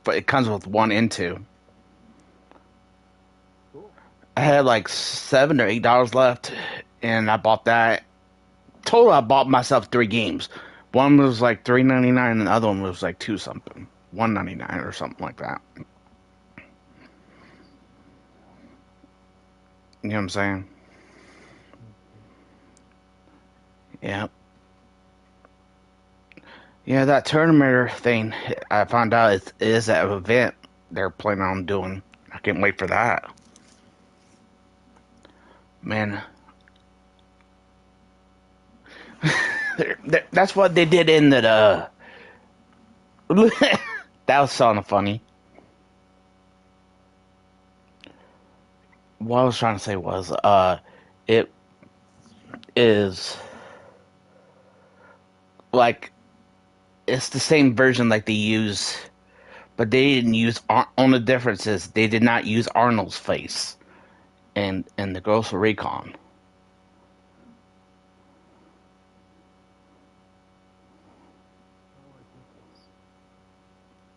but it comes with one and two. Cool. I had like $7 or $8 left, and I bought that. Total, I bought myself three games. One was like $3.99, and the other one was like two something, $1.99 or something like that. You know what I'm saying? Mm-hmm. Yeah, yeah. That tournament thing, I found out it is an event they're planning on doing. I can't wait for that, man. That's what they did in the. That was kind of funny. What I was trying to say was, it is like it's the same version like they use, but they didn't use. Only difference is they did not use Arnold's face and the Ghost Recon. Oh, I think that's.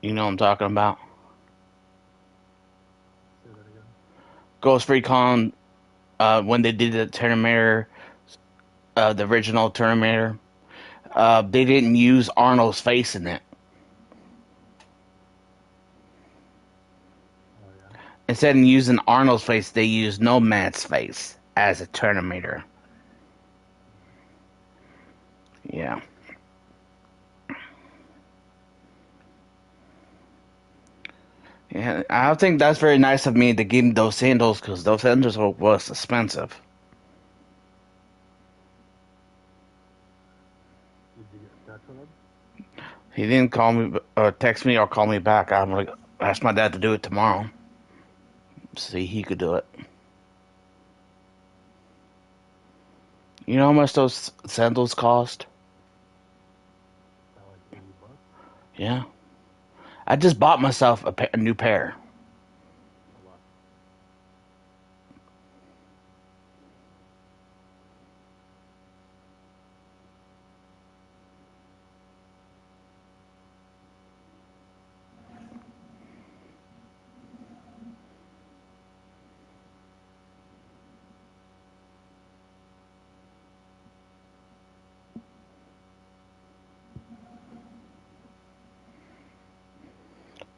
You know what I'm talking about? Say that again. Ghost Recon. When they did the Terminator, the original Terminator, they didn't use Arnold's face in it. Oh yeah. Instead of using Arnold's face, they used Nomad's face as a Terminator. Mm. Yeah. Yeah, I think that's very nice of me to give him those sandals because those sandals was expensive. Did you get in touch with him? He didn't call me, text me, or call me back. I'm like, ask my dad to do it tomorrow. See, he could do it. You know how much those sandals cost? About like $80. Yeah, I just bought myself a new pair. Oh wow.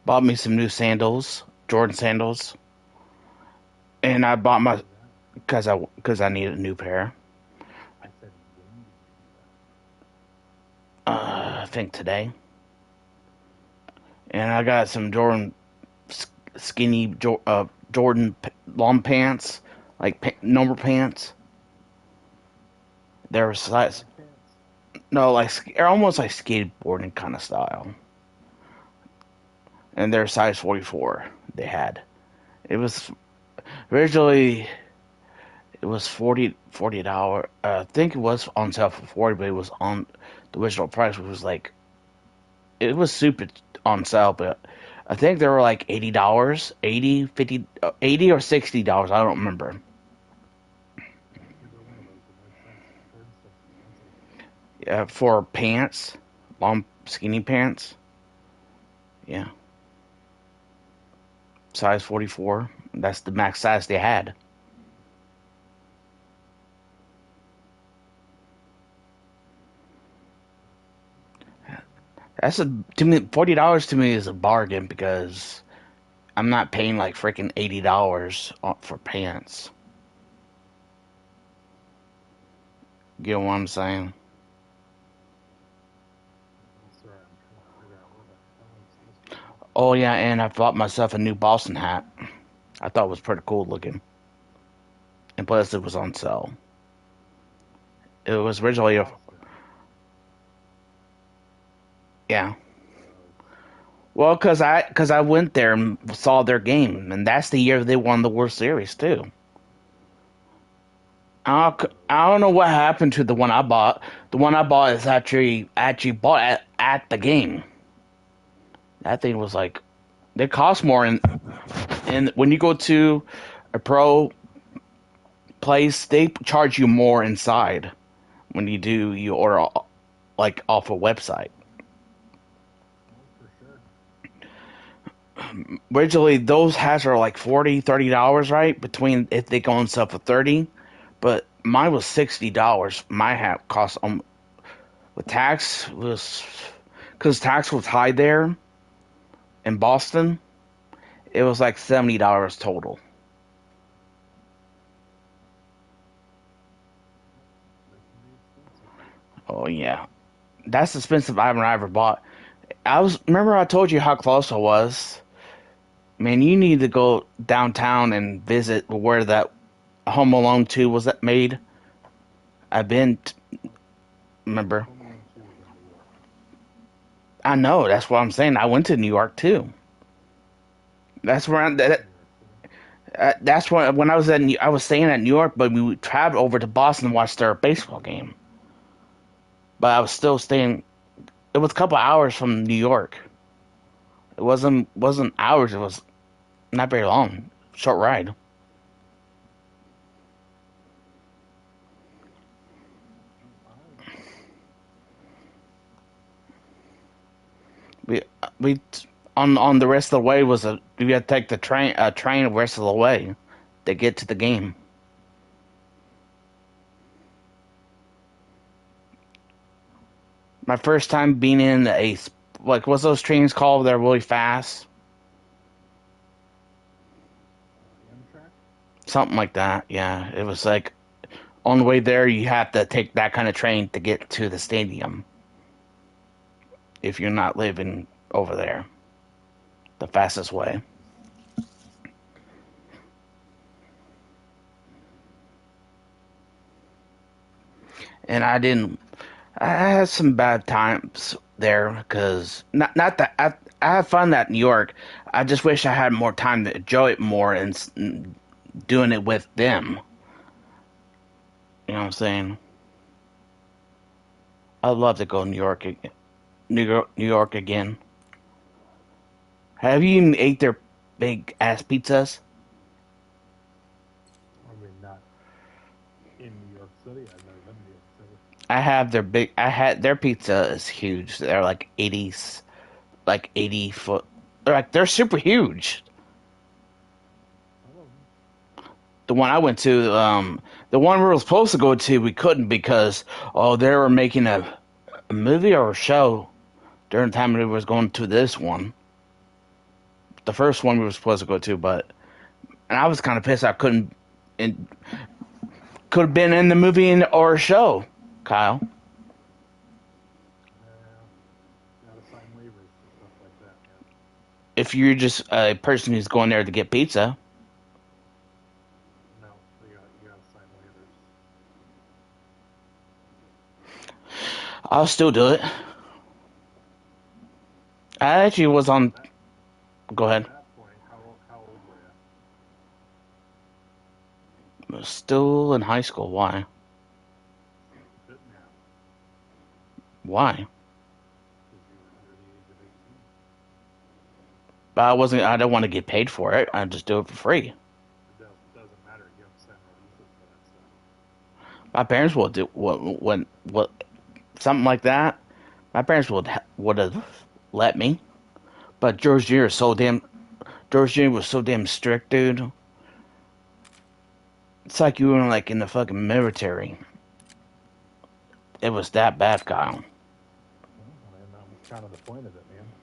Bought me some new sandals, Jordan sandals, and I bought When did you my do that? because I needed a new pair. I said, when did you do that? I think today, and I got some Jordan skinny Jordan long pants, like number pants. They're size Long pants. no, like they're almost like skateboarding kind of style, and they're size 44. They had it was originally it was $40. I think it was on sale for 40, but it was on the original price, which was like it was super on sale, but I think they were like $80, 80, 50, 80 or $60. I don't remember. Yeah, either one of those would make sense. Jordan stuff's expensive. For pants, long skinny pants. Yeah, size 44. That's the max size they had. That's a to me $40 to me is a bargain because I'm not paying like freaking $80 for pants. You know what I'm saying? I'm sorry, I'm trying to figure out where the hell is this ball. Oh yeah, and I bought myself a new Boston hat. I thought it was pretty cool looking, and plus it was on sale. It was originally a Boston. yeah. Oh, Well, cause I went there and saw their game, and that's the year they won the World Series too. I don't know what happened to the one I bought. The one I bought is actually bought at the game. That thing was like they cost more, and when you go to a pro place, they charge you more inside when you order like off a website. oh, for sure. Originally, those hats are like $40, $30, right? Between if they go on sale for 30, but mine was $60. My hat cost with tax was because tax was high there in Boston. It was like $70 total. That can be expensive. Oh yeah, that's the expensive item I ever bought. I was remember I told you how close I was. Man, you need to go downtown and visit where that Home Alone 2 was that made. I've been, remember. Home Alone 2 was in New York. I know, that's what I'm saying. I went to New York too. That's where I've been to New York City. that's when I was I was staying at New York, but we traveled over to Boston to watch their baseball game. But I was still staying. It was a couple hours from New York. It wasn't hours. It was not very long, short ride. I We we on the rest of the way was we had to take the train the rest of the way to get to the game. My first time being in like what's those trains called? They're really fast, Amtrak. something like that. Yeah, it was like on the way there you have to take that kind of train to get to the stadium if you're not living over there. The fastest way. And I didn't. I had some bad times there because not that I had fun at New York. I just wish I had more time to enjoy it more and doing it with them. You know what I'm saying? I'd love to go to New York again. Have you even ate their big ass pizzas? I mean, not in New York City. I've never been to New York City. I have their big. I had their pizza is huge. They're like 80s, like 80 foot. They're super huge. I love them. The one I went to, the one we were supposed to go to, we couldn't because they were making a movie or a show during the time we was going to this one. The first one we were supposed to go to, but and I was kind of pissed I couldn't. And could have been in the movie or a show, Kyle. Yeah, gotta sign waivers for stuff like that, man. If you're just a person who's going there to get pizza, No, you gotta sign waivers. I'll still do it. I actually was on. That Go at ahead. that point, how old were you? Still in high school. Why? So you couldn't have Why? because you were under the age of 18. I wasn't. I don't want to get paid for it. I just do it for free. Doesn't matter. You have to sign releases for that stuff. My parents would do what something like that. My parents would have let me, but George Jr. was so damn strict, dude. It's like you were like in the fucking military. It was that bad, Kyle. Well, I mean, that was kind of the point of it, man.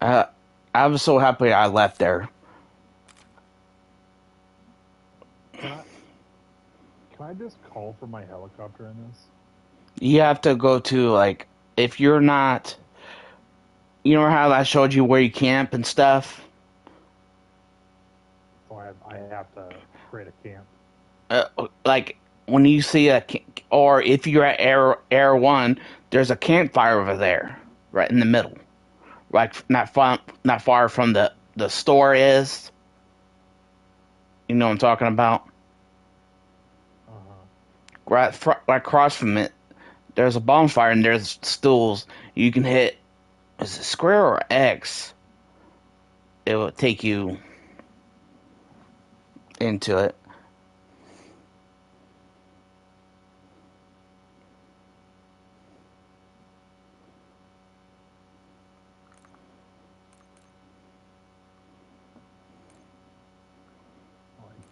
Uh, I was so happy I left there. Can I can I just call for my helicopter in this? You have to go to like if you're not, you know how I showed you where you camp and stuff. So I have to create a camp. Like when you see or if you're at Air One, there's a campfire over there, right in the middle, like not far from the store is. You know what I'm talking about? Uh huh. Right across from it, there's a bonfire and there's stools. You can hit is it square or X? It will take you into it.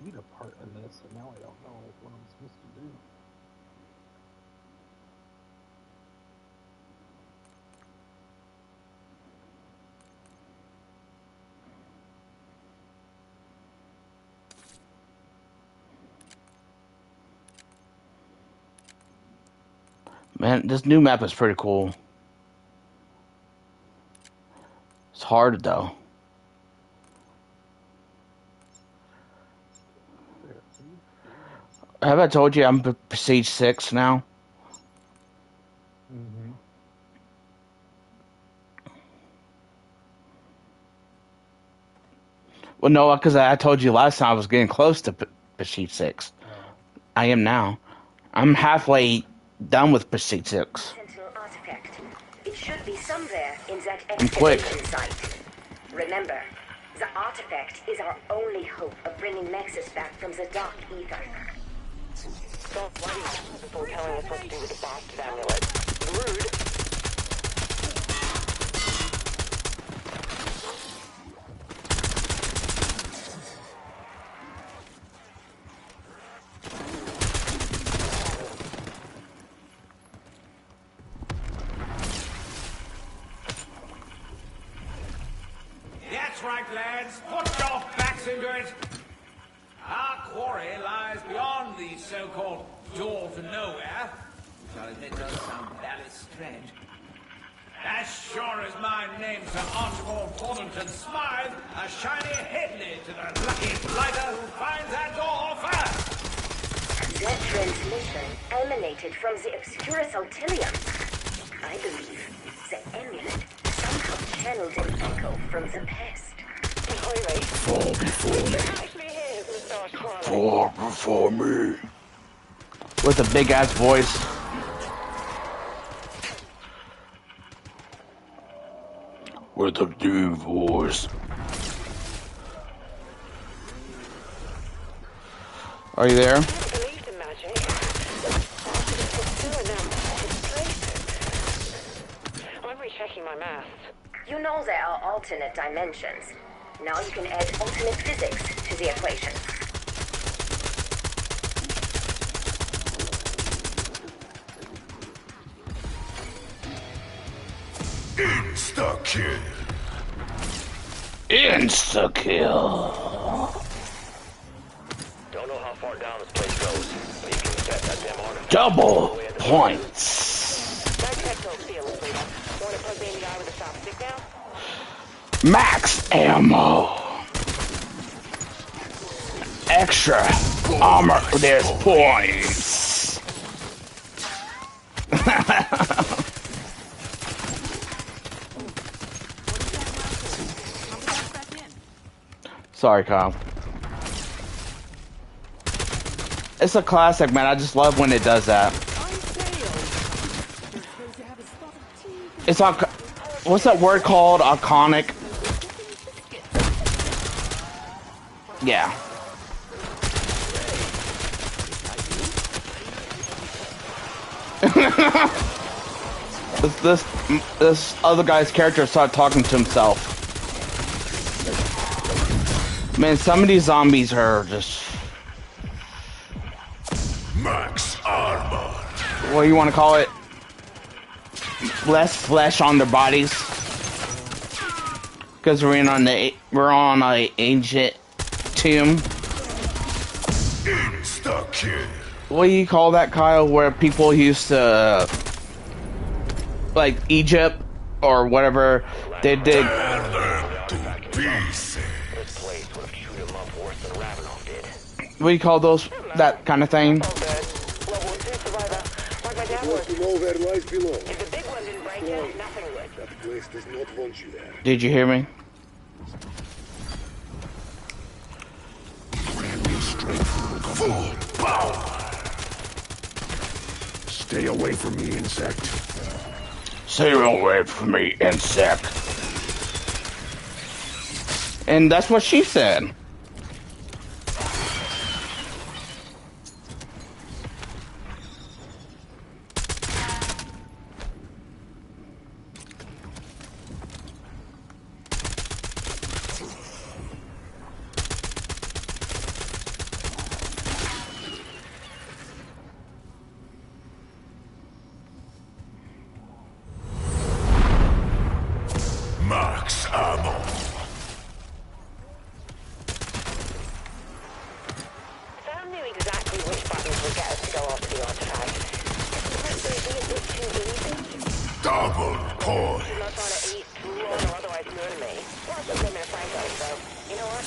speed apart in this, and now I don't know what I'm supposed to do. Man, this new map is pretty cool. It's hard though. Have I told you I'm Prestige 6 now? Mm-hmm. Well, no, because I told you last time I was getting close to Prestige 6. Oh. I am now. I'm halfway done with Prestige 6. Sentinel artifact. It should be somewhere in that I'm quick. excavation site. Remember, the artifact is our only hope of bringing Nexus back from the dark ether. Don't worry before telling us what to do with the bastard amulet. Rude. That's right, lads. Put your backs into it. Our quarry lies beyond the so-called door to nowhere. Shall admit does sound very strange. As sure as my name's Sir Archibald Thornton Smythe, a shiny headley to the lucky blighter who finds that door first. That transmission emanated from the Obscura Saltilium. I believe the amulet somehow channeled an echo from the past. Fall before me. Actually, here's Mr. Archibald. Fall before me. With a big ass voice. With a deep voice. Are you there? I believe in magic. I'm rechecking my maths. You know there are alternate dimensions. Now you can add alternate physics to the equation. Insta-kill. Insta-kill. Don't know how far down this place goes, but you can set that damn artifact. Double points. That techno feels leader. Want to plug me in the eye with a soft stick now? Max ammo. Extra armor. There's points. Sorry, Kyle. It's a classic, man. I just love when it does that. It's what's that word called? Iconic. Yeah. this other guy's character started talking to himself. Man, some of these zombies are just Max armor. what do you want to call it? Less flesh on their bodies. Because we're on a ancient tomb. Insta-kill. What do you call that, Kyle? Where people used to, like Egypt or whatever, they did. Tear them to pieces. This place would have chewed him up worse than Ravenov did. What do you call those? That kind of thing. Oh, good. Level 2 survivor. Like my dad was. You know where lies below. If the big one didn't break you, nothing would. That place does not want you there. Did you hear me? Full power. Stay away from me, insect. Stay away from me, insect. And that's what she said. Double She's not points. trying to eat, run, or otherwise murder me. Plus, I'm living in Franco, so, you know what?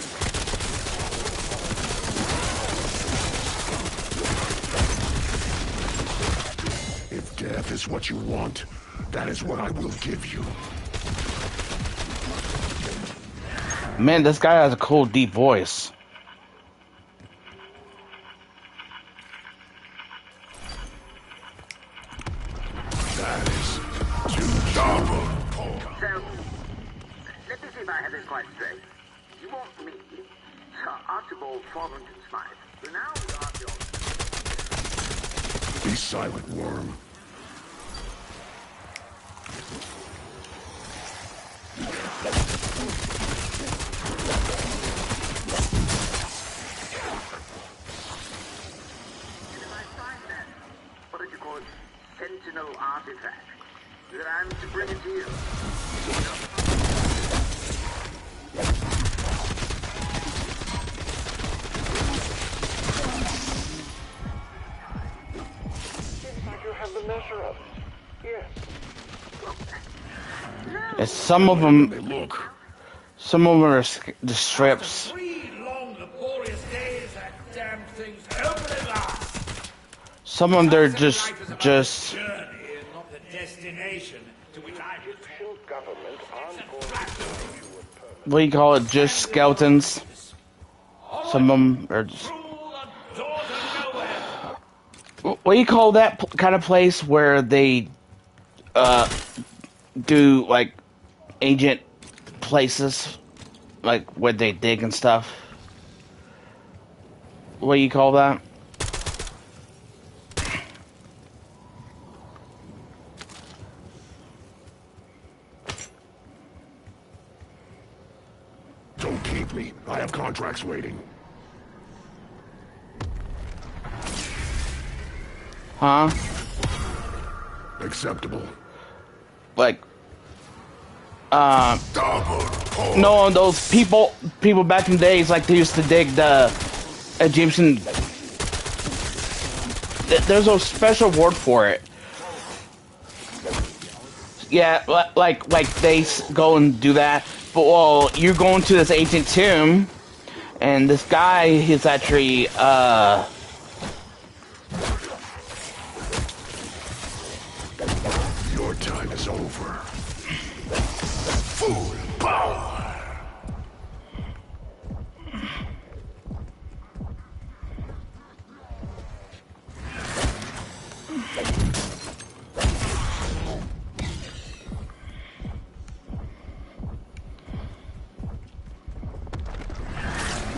If death is what you want, that is what I will give you. Man, this guy has a cool, deep voice. That is two double points. So, let me see if I have this quite straight. You want me, Sir Archibald Fotherington Smythe, renowned archaeologist. Be silent, worm. And if I find that, what did you call it, sentinel artifact, then I'm to bring it to you. Seems like you have the measure of it. Yes. It's some of them. They look. Some of them are the strips. 3 long, laborious days, that damn thing's open at last. Some of them they're Life just is about just. the journey and not the destination to which I Egyptian government aren't going to It's give you a permit. What do you call it? Just skeletons. Some of them are just. through the door to nowhere. What do you call that kind of place where they do like agent places, like where they dig and stuff? What do you call that? Don't keep me. I have contracts waiting. Huh? Acceptable. Like, Double points. no, those people back in the days, like they used to dig the Egyptian. There's a special word for it. Yeah, like they go and do that. But well, you're going to this ancient tomb, and this guy is actually Your time is over. Full power.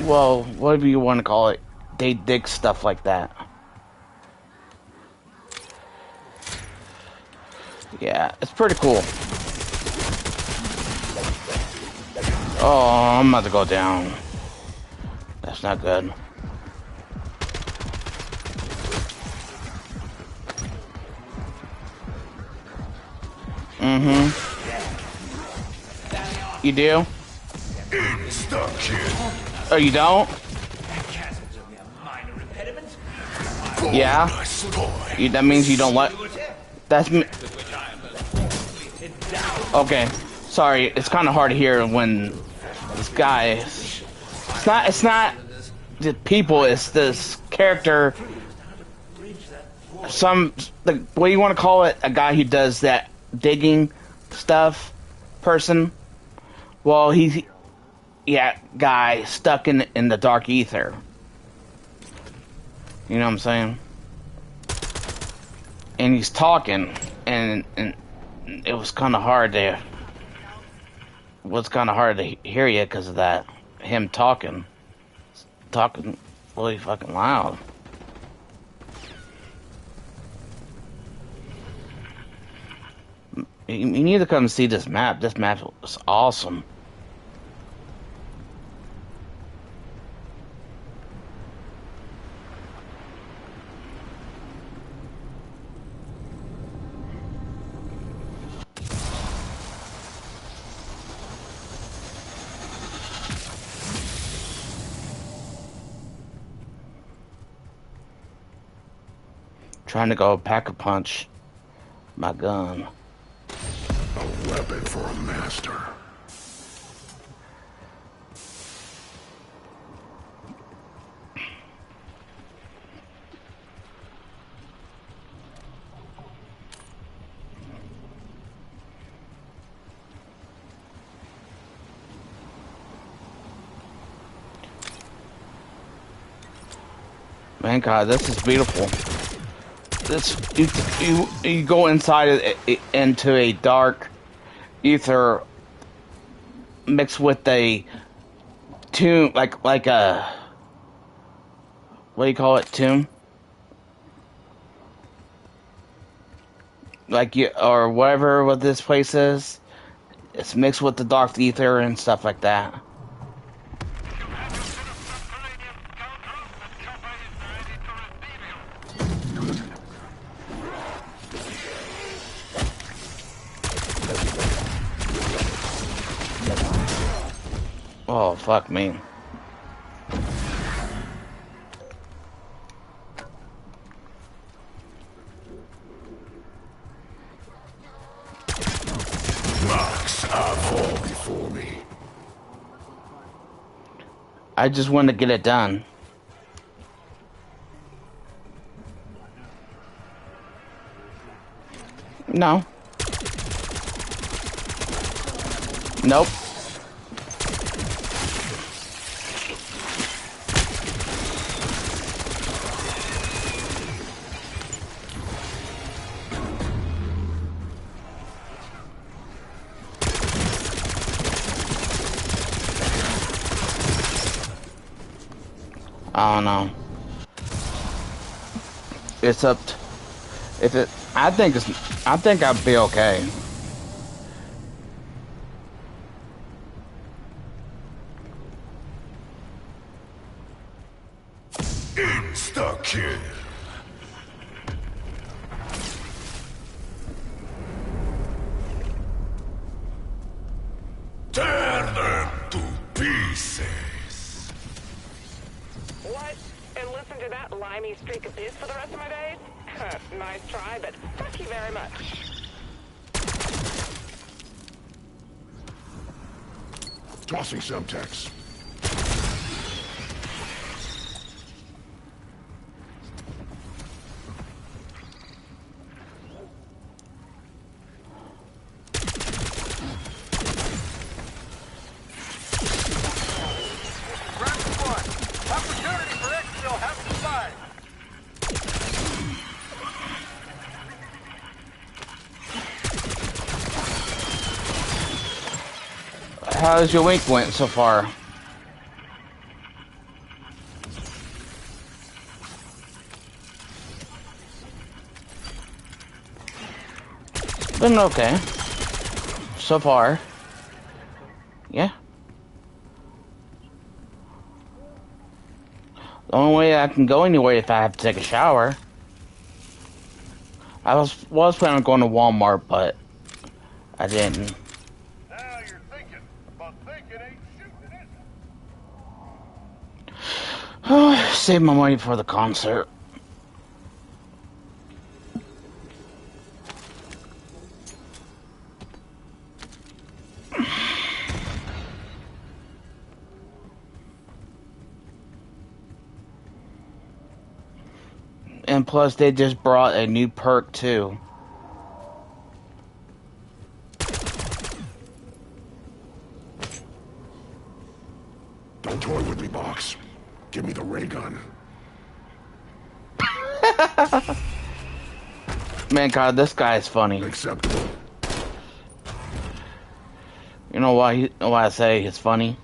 well, whatever you want to call it. They dig stuff like that. Yeah, it's pretty cool. Oh, I'm about to go down. That's not good. Mm-hmm. You do? Insta kill. Oh, you don't? Chasms only a minor impediment. Yeah. Bonus point. That means you don't like. That's me. With which I am most forcibly pinned down. Okay. Sorry, it's kind of hard to hear when this guy. It's not the people. It's this character. What do you want to call it? A guy who does that digging stuff. Person. Well, guy stuck in the dark ether. You know what I'm saying? And he's talking, and it was kind of hard to. It was kind of hard to hear you because of that. Him talking really fucking loud. You need to come see this map. This map is awesome. Trying to go pack a punch my gun. weapon for a master. Man, God, this is beautiful. This you go inside into a dark ether mixed with a tomb, like a, what do you call it, tomb? Like you, or whatever what this place is. It's mixed with the dark ether and stuff like that. Oh, fuck me. Rocks are fall before me. I just want to get it done. No. Nope. I don't know. It's up to, if it, I think I'd be okay. Insta-kill. Tear them to pieces. What? And listen to that limey streak of piss for the rest of my days? Nice try, but fuck you very much. Tossing Semtex. How's your week went so far? Been okay. So far. Yeah. The only way I can go anywhere if I have to take a shower. I was planning on going to Walmart, but I didn't. Now you're thinking, but thinking ain't shooting, is it? Oh, save my money for the concert. And plus, they just brought a new perk too. Don't toy with me, Box. Give me the ray gun. Man, God, this guy is funny. Acceptable. You know why I say he's funny?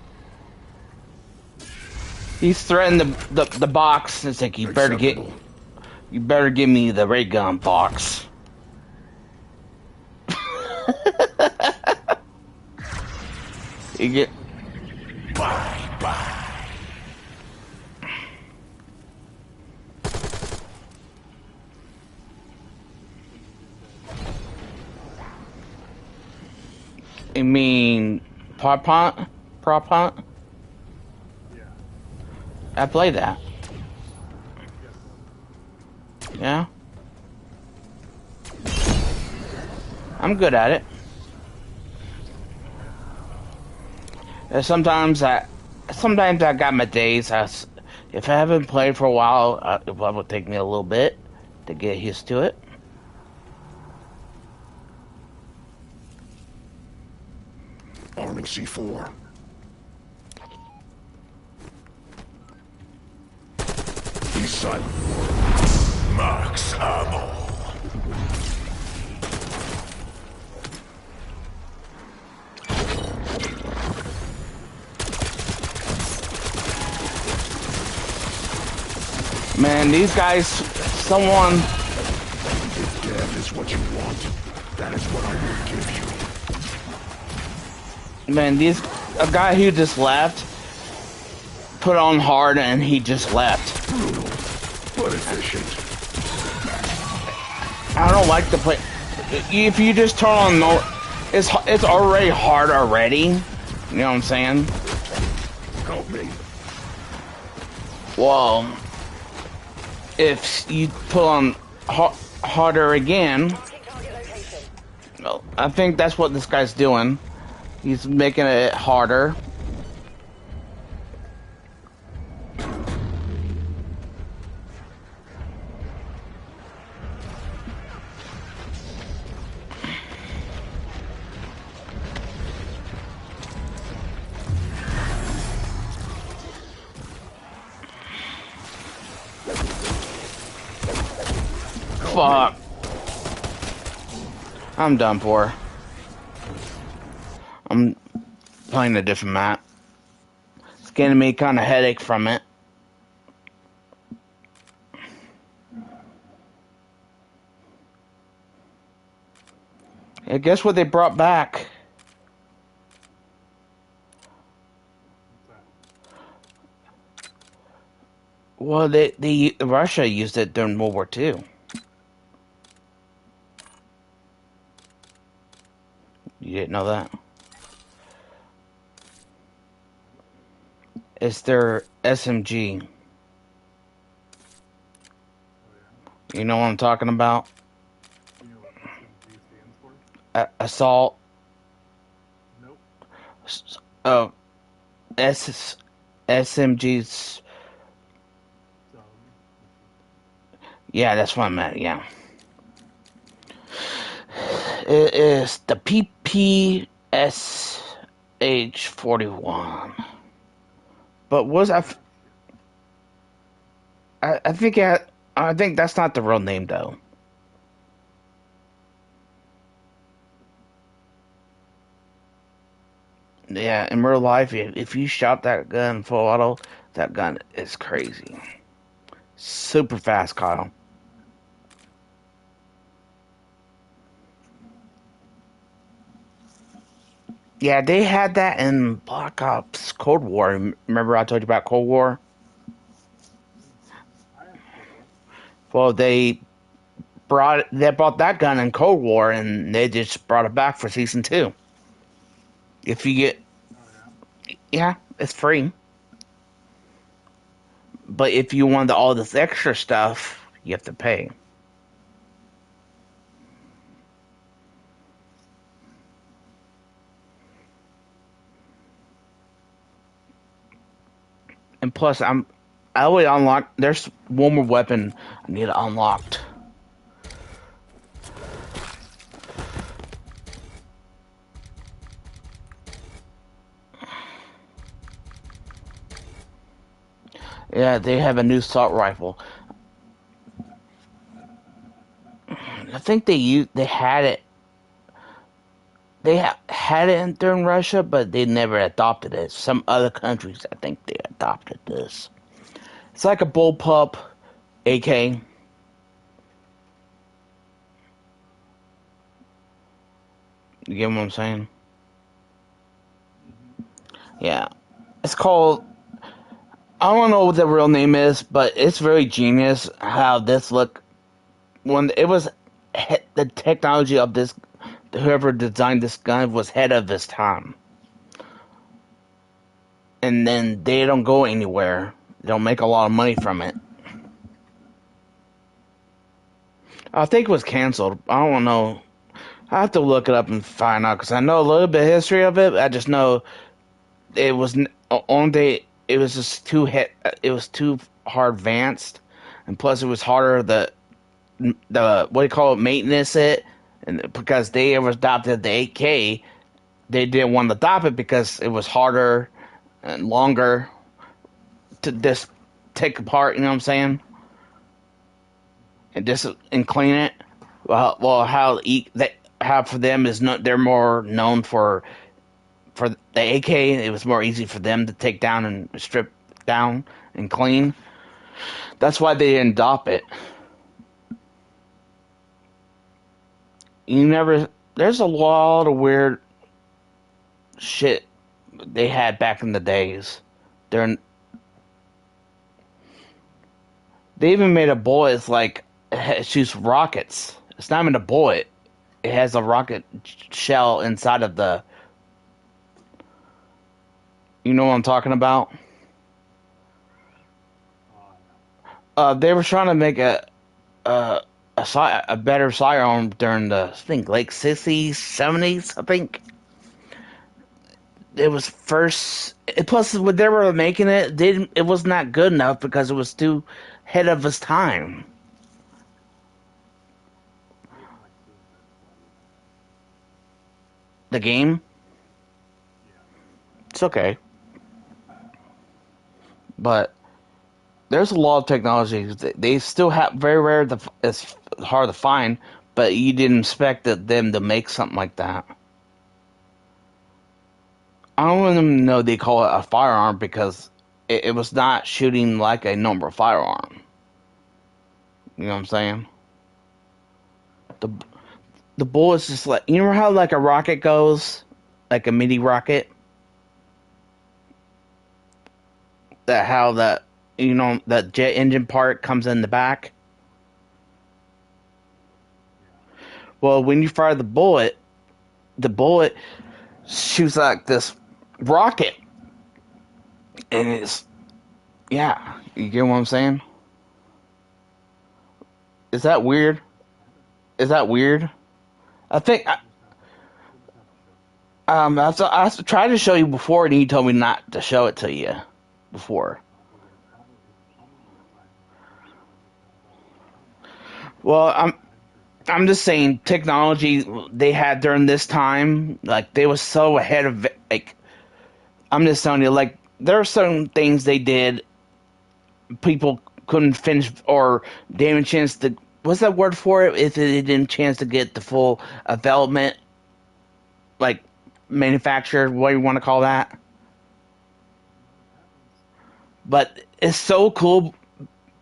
He's threatened the box. It's like you better give me the ray gun, Box. You get Bye. I mean, Prop Hunt? Yeah. I play that. Yeah? I'm good at it. Sometimes I got my days. If I haven't played for a while, it will take me a little bit to get used to it. Arming C4. East side. Max ammo. Man, these guys, someone... If death is what you want, that is what I will give you. Man, a guy who just left, put on hard and he just left. Brutal, but efficient. I don't like to play... If you just turn on no... It's already hard already. You know what I'm saying? Help me. Well... If you put on harder again, well, I think that's what this guy's doing. He's making it harder. Fuck. I'm done for. I'm playing a different map. It's getting me kind of headache from it. Hey, guess what they brought back? Well, Russia used it during World War II. You didn't know that? It's their SMG. You know what I'm talking about? You know what SMG stands for? Assault. Nope. SMG's. Yeah, that's what I meant, yeah. It is the PPSH-41. But I think that's not the real name though. Yeah, in real life, if you shot that gun full auto, that gun is crazy. Super fast, Kyle. Yeah, they had that in Black Ops Cold War. Remember I told you about Cold War? Well, they brought that gun in Cold War, and they just brought it back for Season 2. If you get... Yeah, it's free. But if you want all this extra stuff, you have to pay. And plus, I already unlocked. There's one more weapon I need unlocked. Yeah, they have a new assault rifle. I think they had it. They had it during Russia, but they never adopted it. Some other countries, I think, they adopted this. It's like a bullpup AK. You get what I'm saying? Yeah. It's called... I don't know what the real name is, but it's very genius how this look... When it was... The technology of this... Whoever designed this gun was ahead of his time. And then they don't go anywhere. They don't make a lot of money from it. I think it was canceled. I don't know. I have to look it up and find out, because I know a little bit of history of it. I just know it was on the it was just too it was too hard advanced, and plus it was harder the what do you call it, maintenance it, and because they ever adopted the 8K, they didn't want to adopt it because it was harder and longer to just take apart. You know what I'm saying? And just and clean it. Well, how for them is not, they're more known for the AK. It was more easy for them to take down and strip down and clean. That's why they didn't adopt it. There's a lot of weird shit they had back in the days. They even made a bullet. It's like it shoots rockets. It's not even a bullet. It has a rocket shell inside of the. You know what I'm talking about? They were trying to make a better sidearm during the, I think, late 60s, 70s, I think. It was first. Plus, when they were making it, it was not good enough because it was too ahead of its time. The game? It's okay. But there's a lot of technologies. They still have very rare. It's hard to find, but you didn't expect them to make something like that. I don't even know they call it a firearm because it was not shooting like a normal firearm. You know what I'm saying? The bullet's just like, you know how like a rocket goes, like a mini rocket. That jet engine part comes in the back. Well, when you fire the bullet shoots like this rocket, and it's, yeah, you get what I'm saying? Is that weird? I think I tried to show you before, and you told me not to show it to you before. Well, I'm just saying technology they had during this time, like they were so ahead of it. Like, I'm just telling you, like there are certain things they did people couldn't finish or they didn't chance to. What's that word for it? If they didn't chance to get the full development, like manufactured, what do you want to call that? But it's so cool.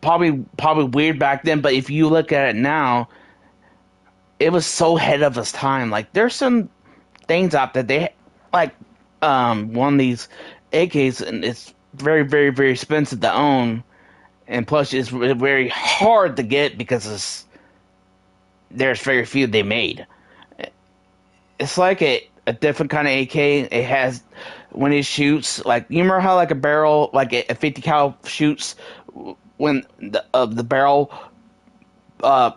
Probably weird back then, but if you look at it now, it was so ahead of its time. Like there's some things out there they like one of these AKs, and it's very, very, very expensive to own, and plus it's very hard to get because there's very few they made. It's like a different kind of AK. It has, when it shoots, like you remember how like a barrel, like a 50 cal shoots when the barrel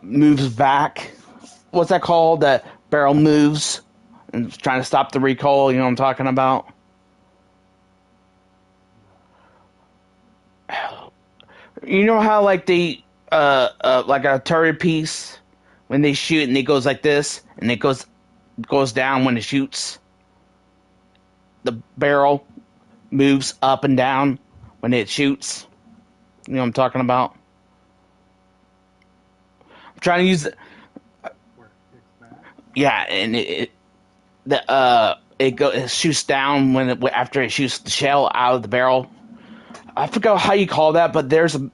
moves back. What's that called? That barrel moves and it's trying to stop the recoil. You know what I'm talking about? You know how like the like a artillery piece, when they shoot and it goes like this and it goes down when it shoots. The barrel moves up and down when it shoots. You know what I'm talking about? I'm trying to use it. Yeah, and it shoots down after it shoots the shell out of the barrel. I forgot how you call that, but there's some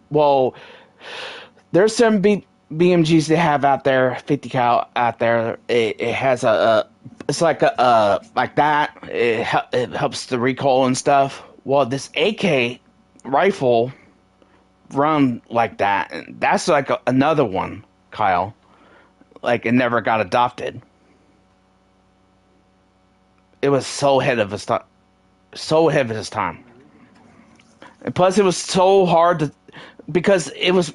BMGs they have out there, 50 cal out there. It has it's like like that. It helps the recoil and stuff. Well, this AK rifle run like that, and that's like another one, Kyle. Like it never got adopted. It was so ahead of its time. And plus, it was so hard to, because it was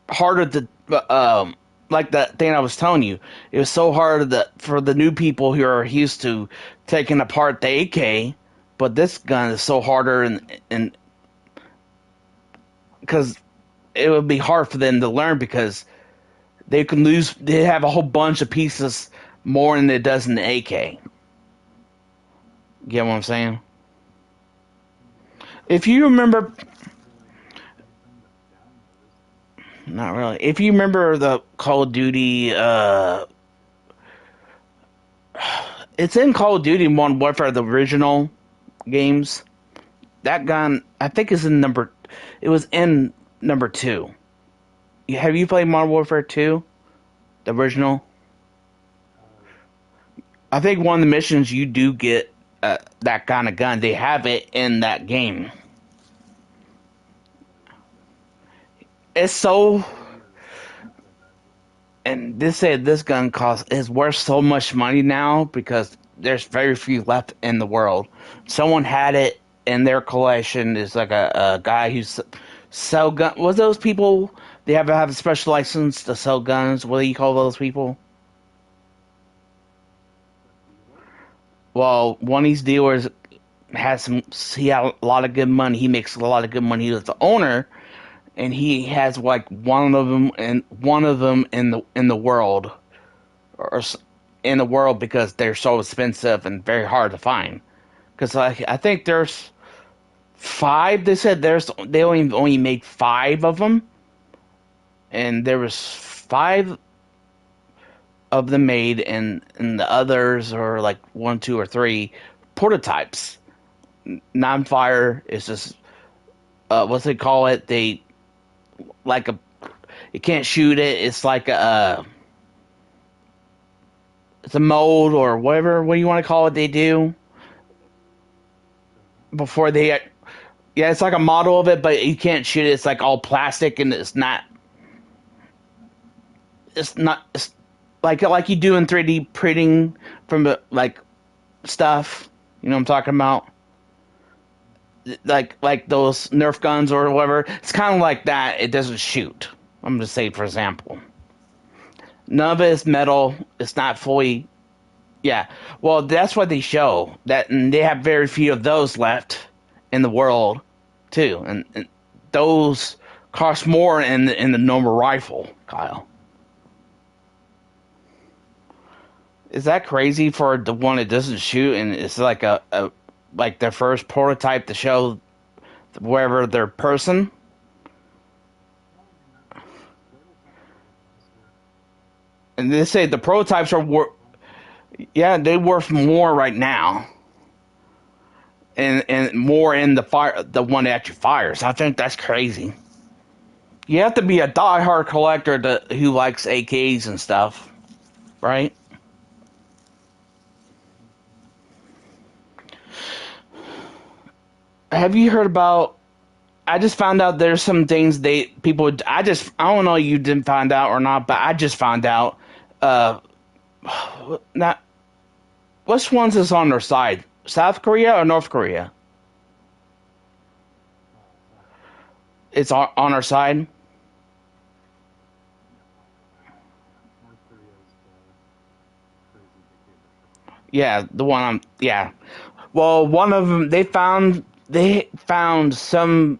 harder to, like that thing I was telling you. It was so hard for the new people who are used to taking apart the AK, but this gun is so harder, and because it would be hard for them to learn because they can lose. They have a whole bunch of pieces more than it does in the AK. Get what I'm saying? If you remember, not really. If you remember the Call of Duty, it's in Call of Duty Modern Warfare, the original games. That gun, I think, is in number. It was in number 2. Have you played Modern Warfare 2, the original? I think one of the missions you do get that kind of gun. They have it in that game. It's so, and they said this gun is worth so much money now because there's very few left in the world. Someone had it in their collection. It's like a guy who's sell gun. Was those people? They have to have a special license to sell guns. What do you call those people? Well, one of these dealers has he had a lot of good money. He makes a lot of good money. He was the owner, and he has like one of them in the world, or in the world because they're so expensive and very hard to find. Because I think there's 5. They said they only made 5 of them, and there was 5 of them made, and the others are like 1, 2, or 3 prototypes. Non-fire is just what's they call it? They like you can't shoot it. It's like it's a mold or whatever. What do you want to call it? They do before they. Yeah, it's like a model of it, but you can't shoot it. It's like all plastic, and it's not. It's like you do in 3D printing from like stuff. You know what I'm talking about? Like those Nerf guns or whatever. It's kind of like that. It doesn't shoot. I'm going to say, for example. None of it is metal. It's not fully. Yeah. Well, that's what they show. And they have very few of those left in the world, too. And those cost more in the normal rifle, Kyle. Is that crazy for the one that doesn't shoot, and it's like like their first prototype to show wherever their person? And they say the prototypes are they're worth more right now, and more in the one that actually fires. I think that's crazy. You have to be a diehard collector who likes AKs and stuff, right? Have you heard about? I just found out there's some things I don't know you didn't find out or not, but I just found out. Not which ones is on their side? South Korea or North Korea? It's on our side. Yeah, the one yeah. Well, one of them they found some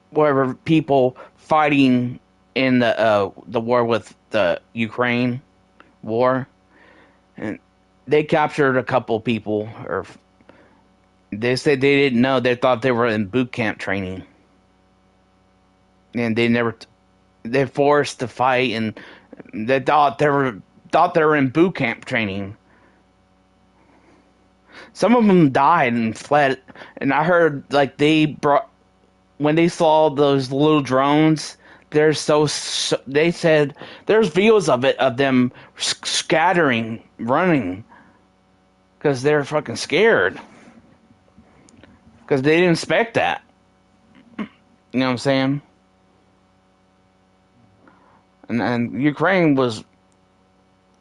whatever people fighting in the war with the Ukraine war, and they captured a couple people. Or they said they didn't know. They thought they were in boot camp training, and they're forced to fight, and they thought they were in boot camp training. Some of them died and fled, and I heard like when they saw those little drones, they said there's videos of them scattering, running, because they're fucking scared, because they didn't expect that. You know what I'm saying? And Ukraine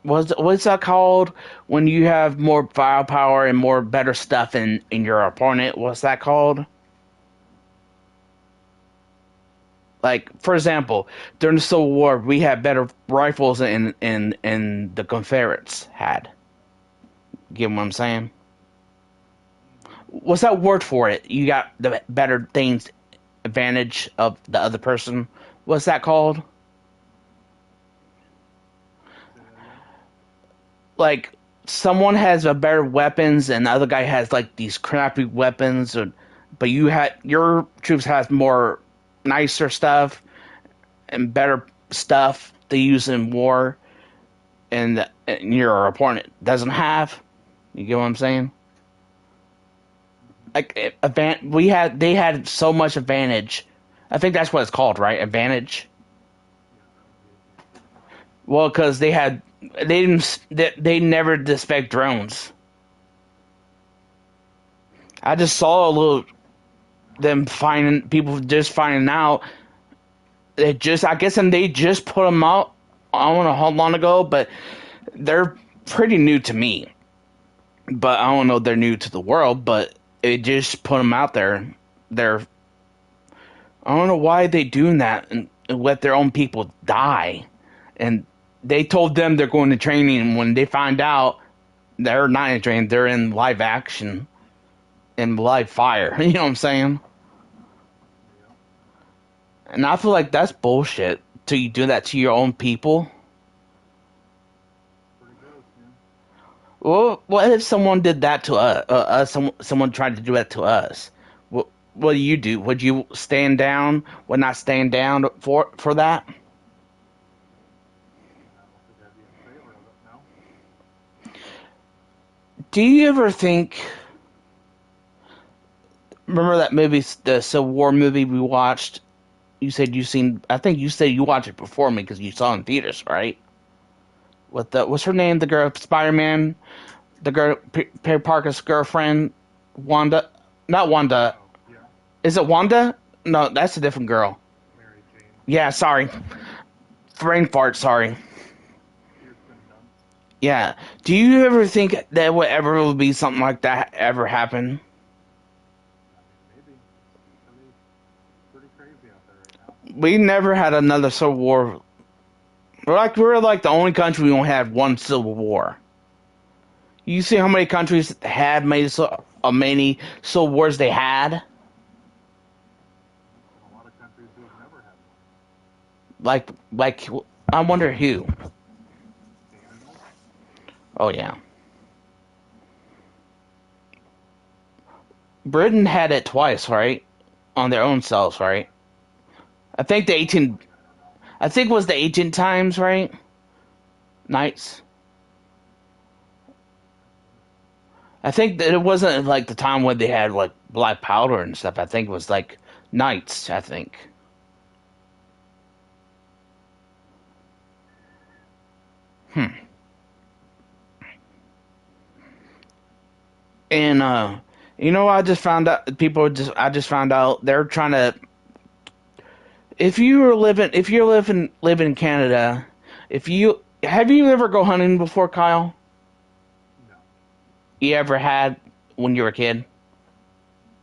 what's that called when you have more firepower and more better stuff in your opponent? What's that called? Like, for example, during the Civil War, we had better rifles than the Confederates had. Get what I'm saying? What's that word for it? You got the better things, advantage of the other person. What's that called? Like someone has a better weapons and the other guy has like these crappy weapons, or, but you had your troops has more nicer stuff and better stuff to use in war, and your opponent doesn't have. You get what I'm saying? Like they had so much advantage. I think that's what it's called, right? Advantage. Well, because they never dispatch drones. I just saw a little them finding people just finding out. They just I guess and they just put them out. I don't know how long ago, but they're pretty new to me. But I don't know if they're new to the world. But it just put them out there. They're I don't know why they doing that and let their own people die. And they told them they're going to training, and when they find out they're not in training, they're in live action and live fire. You know what I'm saying? And I feel like that's bullshit. To you do that to your own people. Well, what if someone did that to us? Someone tried to do that to us. What do you do? Would you stand down? Would not stand down for that? Do you ever think? Remember that movie, the Civil War movie we watched? You said you seen. I think you said you watched it before me because you saw it in theaters, right? With the what's her name? The girl, Spider-Man, the girl, Peter Parker's girlfriend, Wanda. Not Wanda. Is it Wanda? No, that's a different girl. Yeah, sorry. Brain fart. Sorry. Yeah. Do you ever think that would ever be something like that ever happen? We never had another Civil War. We're like the only country we don't have one Civil War. You see how many countries had many many Civil Wars they had? Like I wonder who. Oh yeah. Britain had it twice, right? On their own selves, right? I think I think it was the ancient times, right? Knights. I think that it wasn't like the time when they had like black powder and stuff. I think it was like knights, I think. Hmm. And I just found out I just found out they're trying to if you're living in Canada, if you have you ever go hunting before, Kyle? No. You ever had when you were a kid?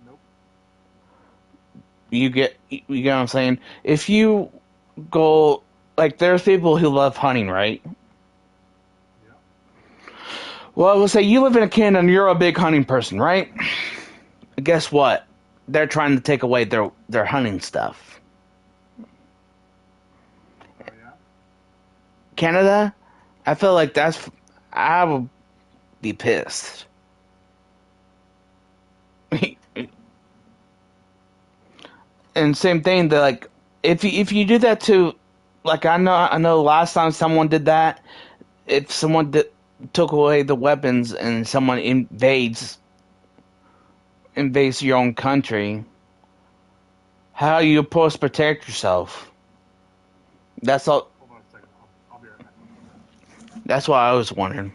Nope. You get what I'm saying? If you go like there's people who love hunting, right? Yeah. Well, let's say you live in Canada and you're a big hunting person, right? Guess what? They're trying to take away their hunting stuff. Oh yeah. Canada, I feel like I would be pissed. And same thing, that like if you do that to, like I know last time someone did that, if someone took away the weapons and someone invades your own country, how are you supposed to protect yourself? That's all. Hold on a second. I'll be right back. That's what I was wondering.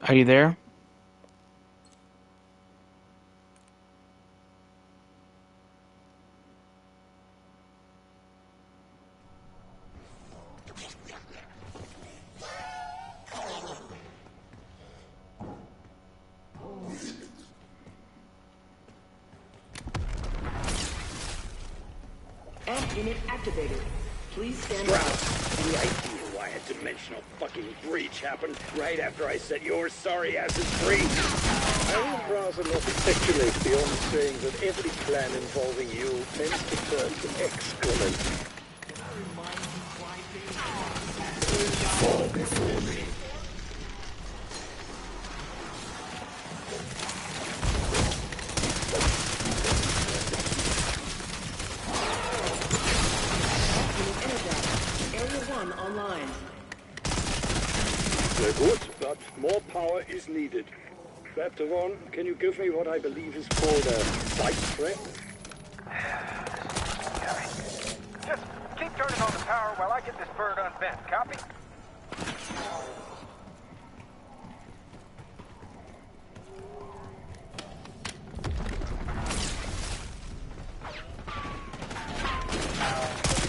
Are you there? Amp unit activated. Please stand by. The idea why a dimensional fucking breach happened right after I set your sorry asses free. I would rather not speculate beyond saying that every plan involving you tends to turn to excrement. Fall before me. Online. They're good, but more power is needed. Raptoron, can you give me what I believe is called a sight threat? Just keep turning on the power while I get this bird unbent. Copy?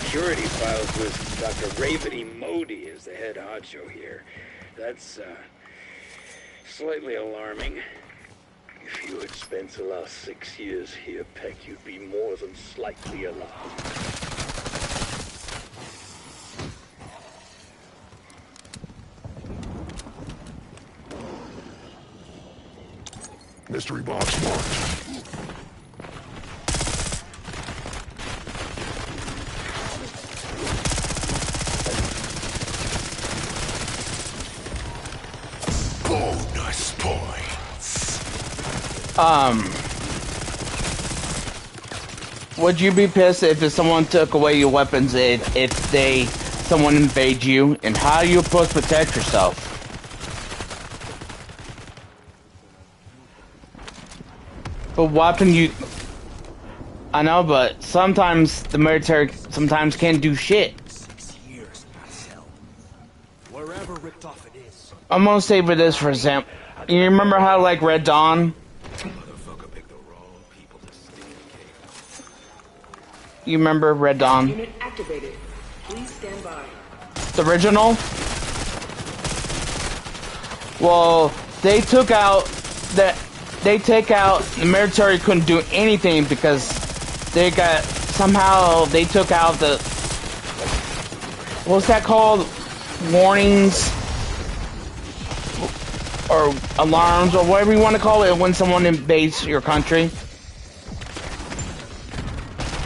Security files with Dr. Ravity Modi as the head honcho here. That's, slightly alarming. If you had spent the last 6 years here, Peck, you'd be more than slightly alarmed. Mystery box marked. Bonus points. Would you be pissed if someone took away your weapons if someone invade you? And how are you supposed to protect yourself? But weapon you... I know, but sometimes the military sometimes can't do shit. Wherever ripped off it is. I'm gonna say for this, for example. You remember how, like, Red Dawn? You remember Red Dawn? Unit activated. Please stand by. The original? Well, they took out the military couldn't do anything because they took out the, what's that called? Warnings or alarms or whatever you want to call it when someone invades your country.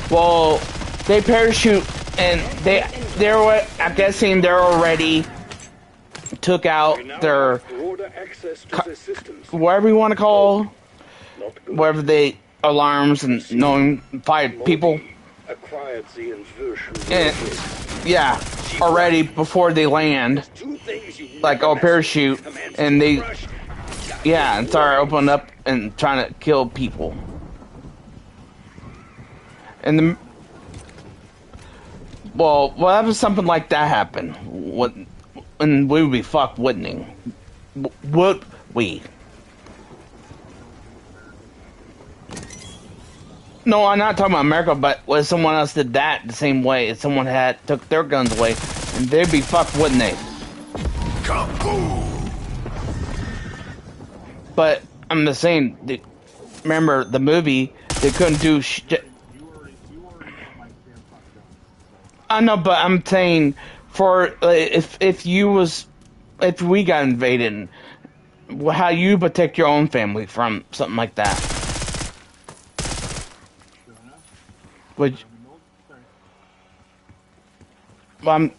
Well, they parachute and they were, I'm guessing they're already took out their, whatever you want to call, whatever they, alarms and knowing fired people. And, yeah, already before they land, like, oh, parachute, and they, yeah, and start opening up and trying to kill people. And what happens something like that happen? And we would be fucked, wouldn't we? Would we? No, I'm not talking about America, but if someone else did that the same way, if someone took their guns away, and they'd be fucked, wouldn't they? Kaboom! But I'm just saying, remember the movie, they couldn't do shit. I know, but I'm saying, for if we got invaded, how you protect your own family from something like that? Which, well,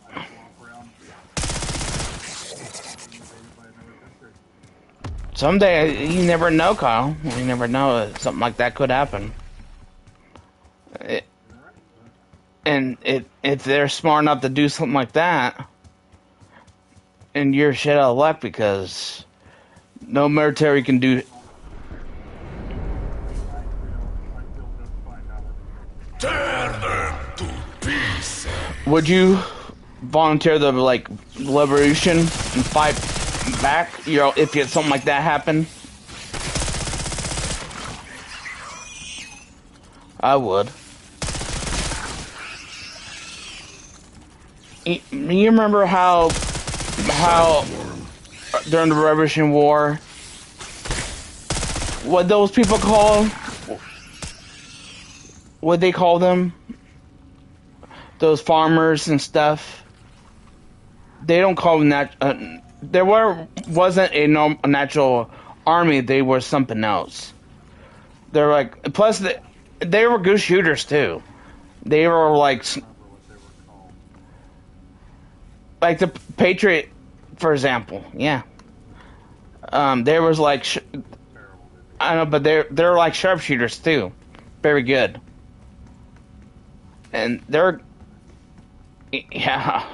someday, you never know, Kyle. You never know, something like that could happen. And if they're smart enough to do something like that, and you're shit out of luck because no military can do. Tear them to pieces. Would you volunteer the, like, liberation and fight back, you know, if you had something like that happen? I would. You remember how during the Revolutionary War, what those people call, what they call them, those farmers and stuff, they don't call them that. There wasn't a natural army. They were something else. They're like, plus they were good shooters too. They were like the Patriot, for example. Yeah. There was like, I don't know, but they're like sharpshooters too. Very good. And they're, yeah.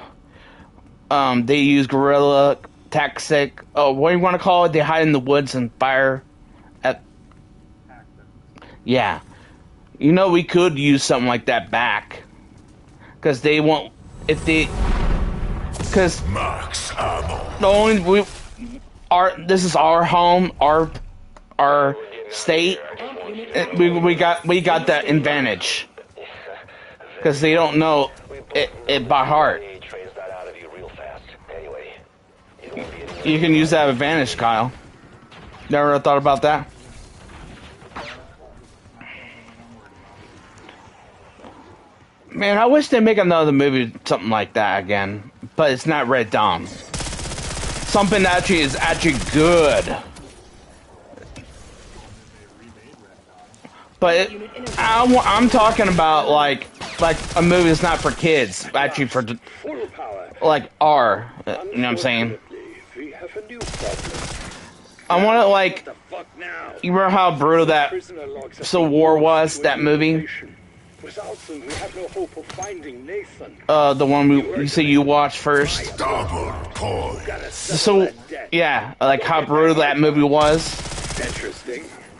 They use guerrilla tactic. Oh, what do you want to call it? They hide in the woods and fire at. Yeah. You know, we could use something like that back. Because they won't. If they. Because. Max ammo. The only. This is our home, our state. We got that advantage. Because they don't know it by heart. You can use that advantage, Kyle. Never thought about that? Man, I wish they'd make another movie, something like that again. But it's not Red Dawn. Something that is actually good. But I'm talking about like a movie that's not for kids, actually for like R. You know what I'm saying? I want to like. You remember how brutal that Civil War was? That movie. The one you say you watched first. So yeah, like how brutal that movie was.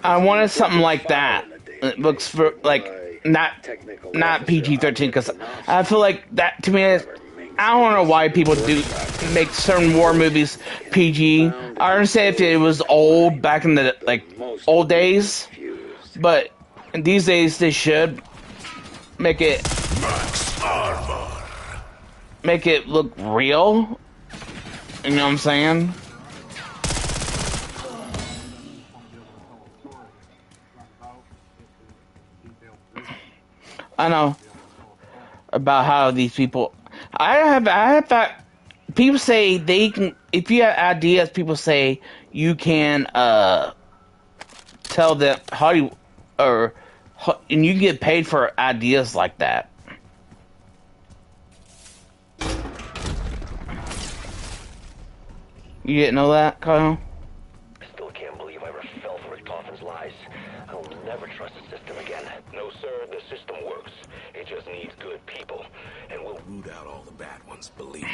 I wanted something like that. It looks for like not PG-13 because I feel like that to me. I don't know why people do make certain war movies PG. I understand if it was old back in the old days, but these days they should make it look real. You know what I'm saying? I know about how these people. I have that. People say they can. If you have ideas, people say you can tell them how you and you can get paid for ideas like that. You didn't know that, Kyle? I still can't believe I ever fell for Richtoffen's lies. I will never trust the system again. No, sir, the system works. It just needs good people. And we'll root out all the bad ones, believe me.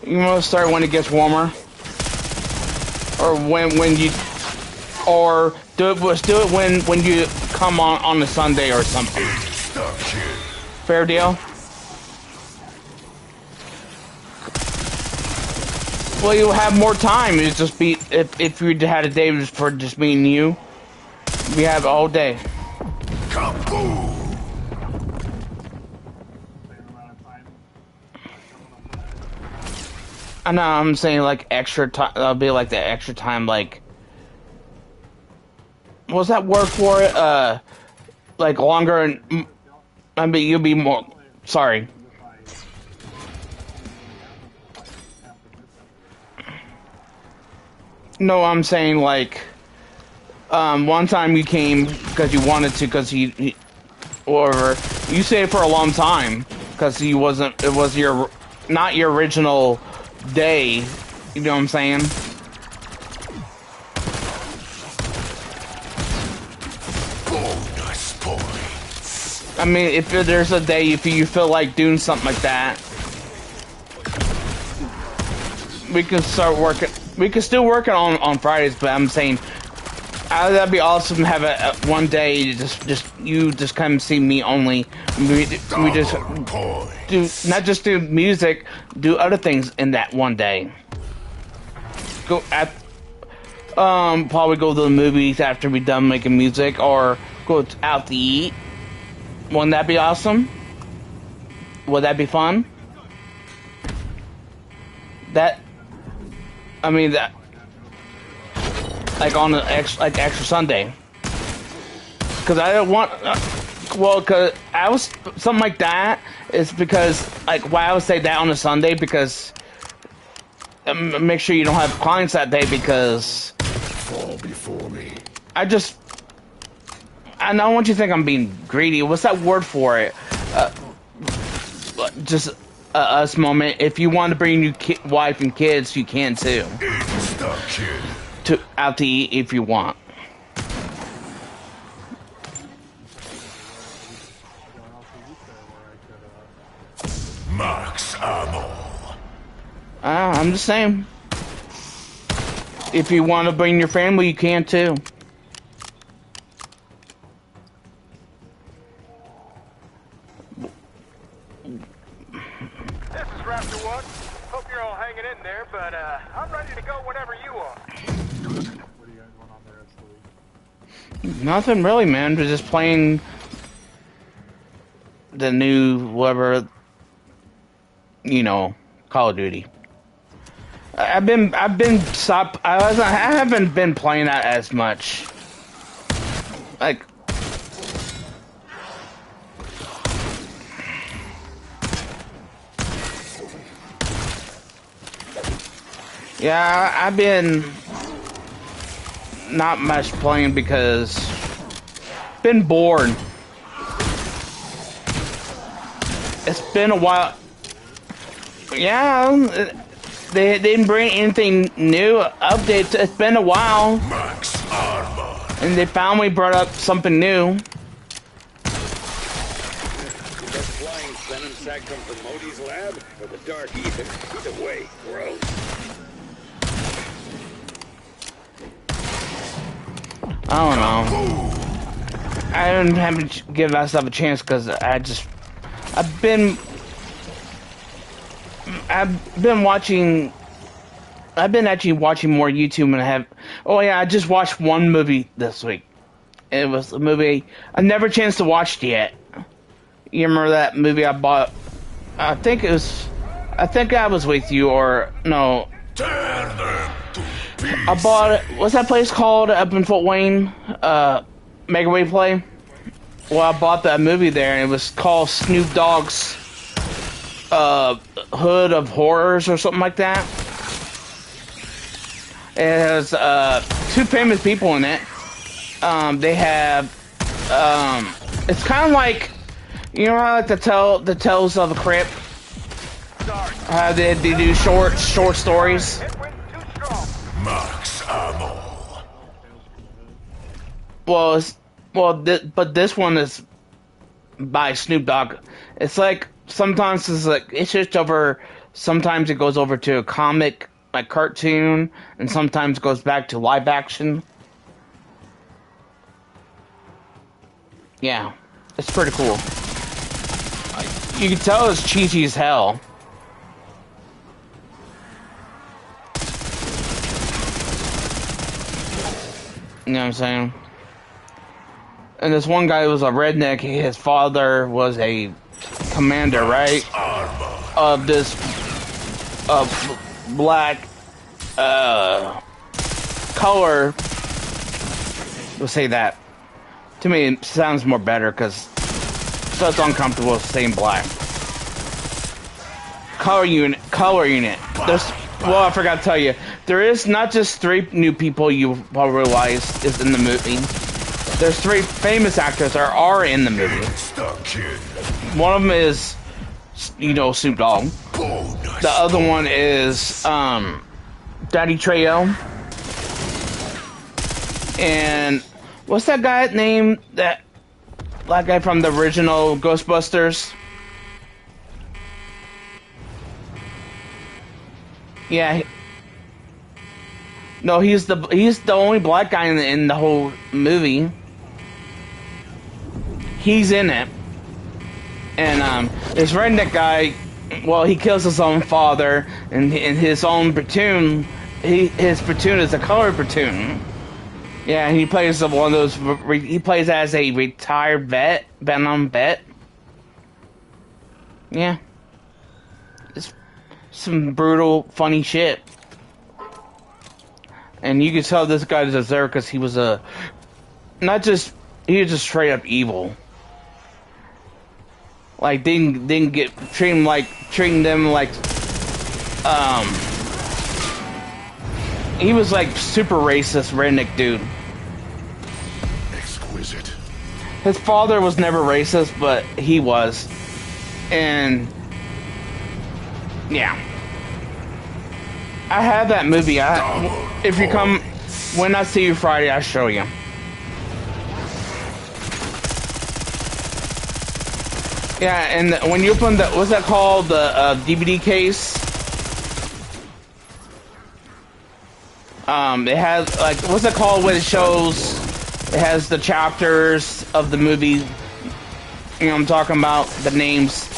You want to start when it gets warmer? Or when you, or let's do it when you come on a Sunday or something. Fair deal. Well, you have more time. It's just be if you had a day for just me and you, we have all day. Kaboom! I know. I'm saying like extra time. That'll be like the extra time. Like, what's that word for it? Like longer and. I mean, you'll be more. Sorry. No, I'm saying like. One time you came because you wanted to, because or you stayed for a long time because you wasn't. It was your not your original day. You know what I'm saying? Bonus points. I mean, if there's a day if you feel like doing something like that, we can start working. We could still work it on Fridays, but I'm saying that'd be awesome to have a one day just come see me only. We just do not just do music, do other things in that one day. Go at probably go to the movies after we're done making music, or go out to eat. Wouldn't that be awesome? Would that be fun? That like on an extra Sunday, because I don't want. Because I was something like that is because like why I would say that on a Sunday, because make sure you don't have clients that day, because fall before me. I don't want you to think I'm being greedy. What's that word for it? Just us moment. If you want to bring your wife and kids, you can too. Out to eat if you want. Max ammo. I'm just saying. If you want to bring your family, you can too. This is Raptor 1. Hope you're all hanging in there, but I'm ready to go whenever you are. What do you got going on there, Ashley? Nothing really, man. We're just playing the new whatever, Call of Duty. I haven't been playing that as much. Like, yeah, I've been not much playing because been bored. It's been a while. Yeah, they didn't bring anything new, updates. It's been a while. Max armor. And they finally brought up something new. That flying venom sack come from Modi's lab or the Dark Ether? Either way, gross. I don't know. I didn't have to give myself a chance because I've been actually watching more YouTube than I have. Oh yeah, I just watched one movie this week. It was a movie I never had a chance to watch it yet. You remember that movie I bought? I think I was with you, or no. I bought it. What's that place called up in Fort Wayne? Mega Wave Play. Well, I bought that movie there, and it was called Snoop Dogg's Hood of Horrors or something like that. It has two famous people in it. They have it's kind of like, you know how like the Tales of the Crypt, how they do short stories. Max ammo. But this one is by Snoop Dogg. It's like sometimes it's just over. Sometimes it goes over to a comic, like cartoon, and sometimes it goes back to live action. Yeah, it's pretty cool. You can tell it's cheesy as hell. You know what I'm saying? And this one guy was a redneck. His father was a commander, right? Of this black color. We'll say that. To me, it sounds more better because it's uncomfortable saying black. Color unit. Well, I forgot to tell you, there is not just 3 new people you probably realize is in the movie. There's 3 famous actors that are in the movie. One of them is, Snoop Dogg. The other one is Danny Trejo. And what's that guy's name? That black guy from the original Ghostbusters? Yeah. No, he's the only black guy in the whole movie. He's in it, and this redneck guy, well, he kills his own father, and in his own platoon, his platoon is a colored platoon. Yeah, he plays one of those. He plays as a retired Vietnam vet. Yeah, it's some brutal, funny shit. And you can tell this guy deserved because he was he was just straight up evil. Like didn't get treating them like he was like super racist redneck dude. Exquisite. His father was never racist, but he was. And yeah. I have that movie. If you come, when I see you Friday, I'll show you. Yeah, and when you open the, what's that called? The DVD case. It has, like, what's it called when it shows, it has the chapters of the movie. You know what I'm talking about? The names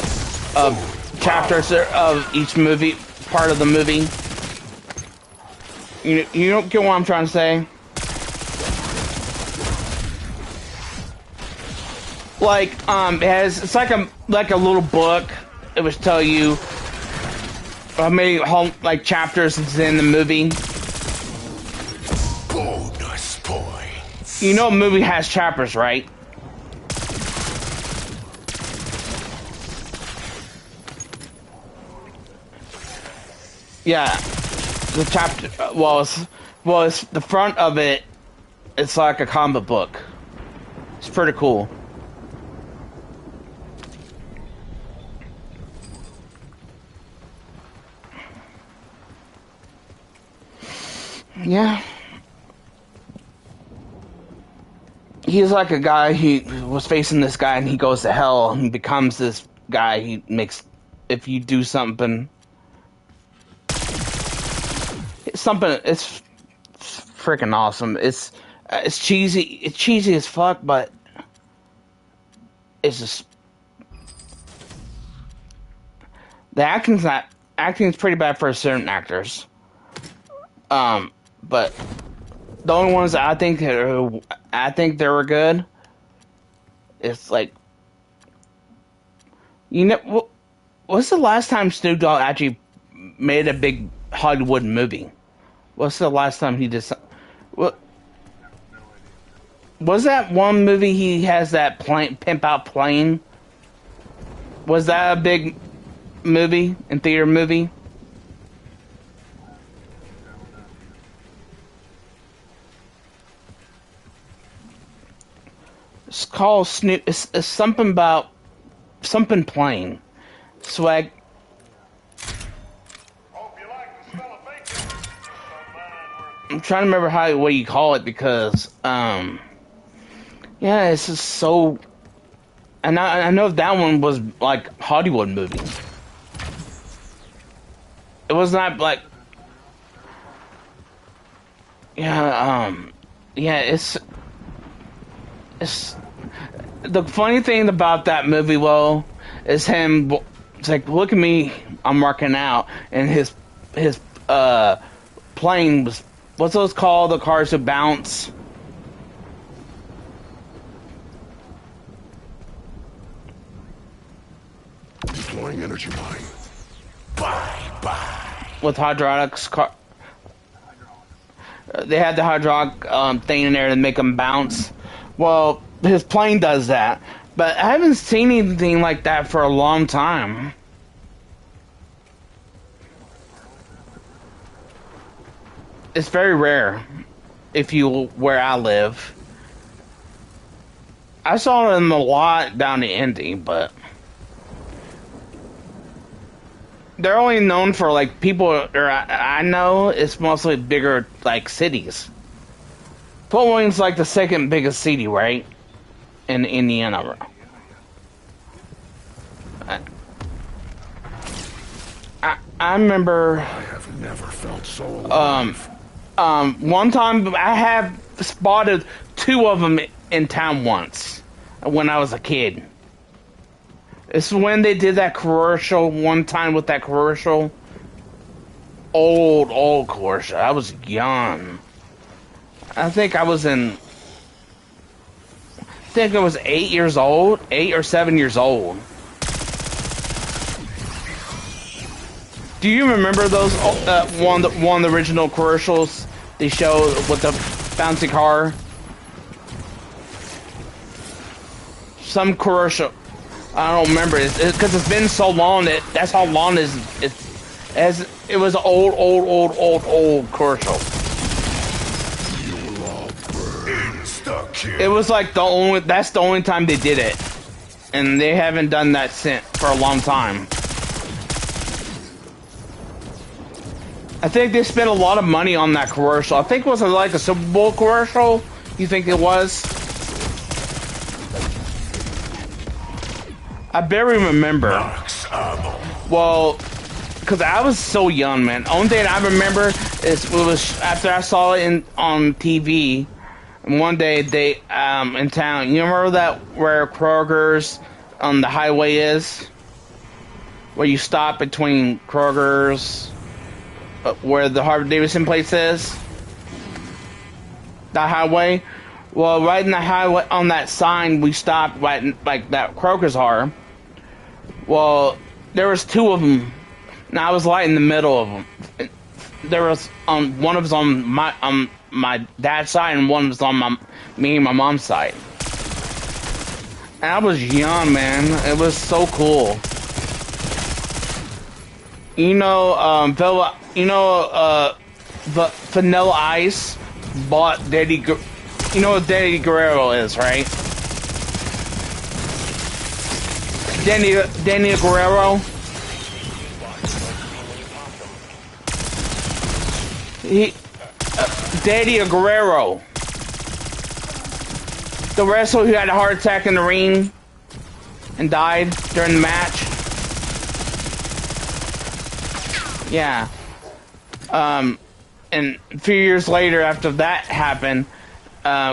of chapters of each movie, part of the movie. You don't get what I'm trying to say? Like, it's like a little book. It would tell you how many like chapters is in the movie. Bonus points. You know a movie has chapters, right? Yeah. The chapter, it's the front of it. It's like a comic book. It's pretty cool. Yeah. He's like a guy. He was facing this guy, and he goes to hell, and he becomes this guy. He makes, if you do something. It's freaking awesome. It's cheesy. It's cheesy as fuck, but it's just the acting's pretty bad for certain actors. But the only ones that I think they were good. It's like, you know, what's the last time Snoop Dogg actually made a big Hollywood movie? What's the last time he did something? What was that one movie he has that pimp out plane? Was that a big movie and theater movie? It's called Snoop. It's something about something plane. Swag. I'm trying to remember what you call it because, yeah, it's just so. And I know that one was like Hollywood movie. It was not like, yeah, yeah. It's the funny thing about that movie, well, is him. It's like, look at me, I'm working out, and his plane was. What's those called? The cars that bounce? Deploying energy mine. Bye. With hydraulics, they had the hydraulic thing in there to make them bounce. Well, his plane does that, but I haven't seen anything like that for a long time. It's very rare, where I live. I saw them a lot down in Indy, but they're only known for like people. Or I know it's mostly bigger like cities. Fort William's like the second biggest city, right, in Indiana. I remember. I have never felt so alive. One time I have spotted 2 of them in town once when I was a kid. It's when they did that commercial one time with that commercial. Old commercial. I was young. I think I was 8 years old, 8 or 7 years old. Do you remember those? One of the original commercials they showed with the bouncy car. Some commercial. I don't remember it because it's been so long that that's how long it was an old commercial. It was like that's the only time they did it, and they haven't done that since for a long time. I think they spent a lot of money on that commercial. I think it was like a Super Bowl commercial. You think it was? I barely remember. Well, because I was so young, man. Only thing I remember is it was after I saw it on TV. And one day they in town. You remember that where Kroger's on the highway is, where you stop between Kroger's, where the Harvey Davidson place is. The highway. Well, right in the highway on that sign, we stopped right in, like that Kroger's are. Well, there was 2 of them. Now I was right in the middle of them. There was one of them on my dad's side, and one was on me and my mom's side. And I was young, man. It was so cool. You know, Vanilla Ice bought Daddy. You know what Daddy Guerrero is, right? Danny Guerrero. Daddy Guerrero, the wrestler who had a heart attack in the ring and died during the match. Yeah. And a few years later, after that happened,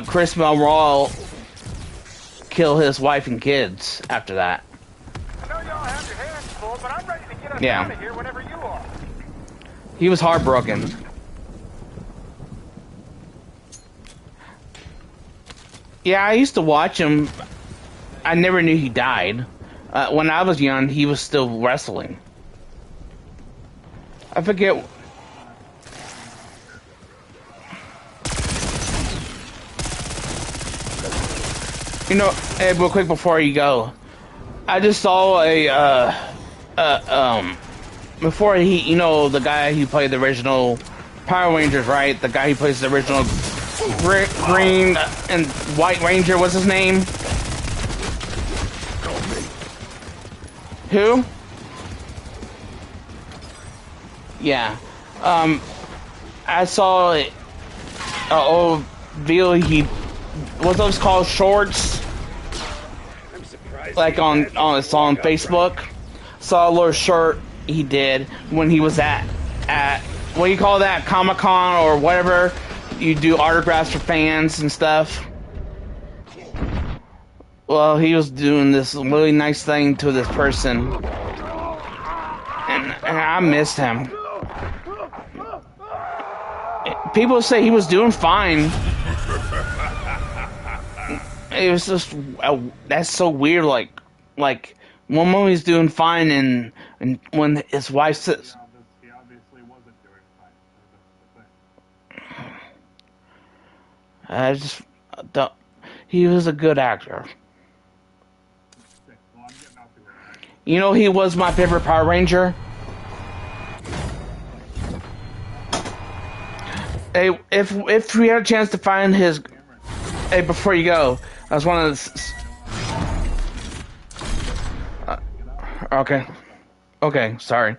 Chris Melroy killed his wife and kids after that. I know y'all have your hands full, but I'm ready to get us out of here whenever you are. He was heartbroken. Yeah, I used to watch him. I never knew he died. When I was young, he was still wrestling. I forget. You know, hey, real quick before you go, I just saw before you know, the guy who played the original Power Rangers, right? The guy who plays the original Green and White Ranger, what's his name? Who? Yeah. I saw an old video. What's those called? Shorts? I'm surprised. Like on Facebook. Saw a little short he did when he was at what do you call that? Comic-Con or whatever. You do autographs for fans and stuff. Well, he was doing this really nice thing to this person, and I missed him. People say he was doing fine. It was just that's so weird. Like one moment he's doing fine, and when his wife says. He obviously wasn't doing fine. That's the thing. He was a good actor. You know, he was my favorite Power Ranger. Hey, if we had a chance to find his, hey, before you go, I was one of the. Okay, sorry.